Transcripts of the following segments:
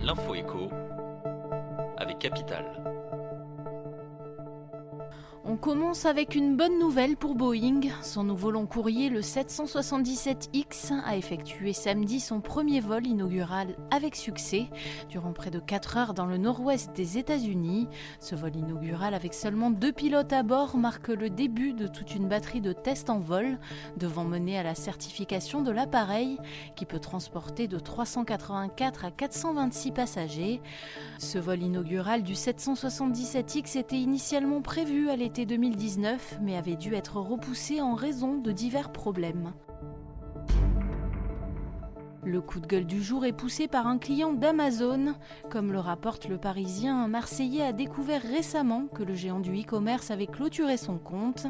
L'info écho avec Capital. On commence avec une bonne nouvelle pour Boeing. Son nouveau long courrier, le 777X, a effectué samedi son premier vol inaugural avec succès, durant près de 4 heures dans le nord-ouest des États-Unis. Ce vol inaugural avec seulement 2 pilotes à bord marque le début de toute une batterie de tests en vol, devant mener à la certification de l'appareil, qui peut transporter de 384 à 426 passagers. Ce vol inaugural du 777X était initialement prévu à l'été 2019, mais avait dû être repoussé en raison de divers problèmes. Le coup de gueule du jour est poussé par un client d'Amazon. Comme le rapporte Le Parisien, un Marseillais a découvert récemment que le géant du e-commerce avait clôturé son compte.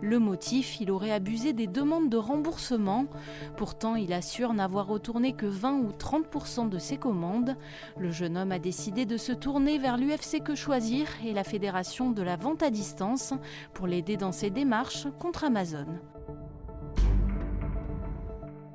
Le motif, il aurait abusé des demandes de remboursement. Pourtant, il assure n'avoir retourné que 20 ou 30% de ses commandes. Le jeune homme a décidé de se tourner vers l'UFC Que Choisir et la Fédération de la vente à distance pour l'aider dans ses démarches contre Amazon.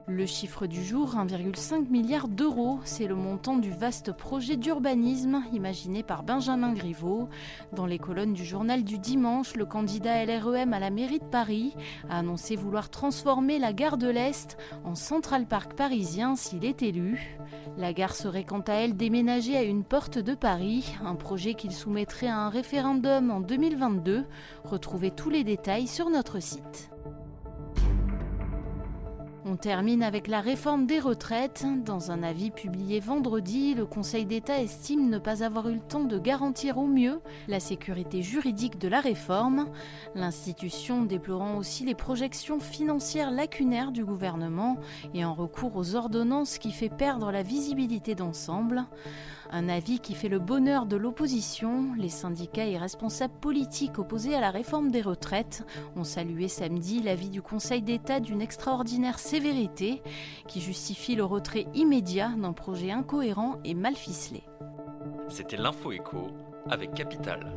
Le chiffre du jour, 1,5 milliard d'euros, c'est le montant du vaste projet d'urbanisme imaginé par Benjamin Griveaux. Dans les colonnes du journal du dimanche, le candidat LREM à la mairie de Paris a annoncé vouloir transformer la gare de l'Est en Central Park parisien s'il est élu. La gare serait quant à elle déménagée à une porte de Paris, un projet qu'il soumettrait à un référendum en 2022. Retrouvez tous les détails sur notre site. On termine avec la réforme des retraites. Dans un avis publié vendredi, le Conseil d'État estime ne pas avoir eu le temps de garantir au mieux la sécurité juridique de la réforme. L'institution déplorant aussi les projections financières lacunaires du gouvernement et un recours aux ordonnances qui fait perdre la visibilité d'ensemble. Un avis qui fait le bonheur de l'opposition. Les syndicats et responsables politiques opposés à la réforme des retraites ont salué samedi l'avis du Conseil d'État d'une extraordinaire sévérité qui justifie le retrait immédiat d'un projet incohérent et mal ficelé. C'était l'info écho avec Capital.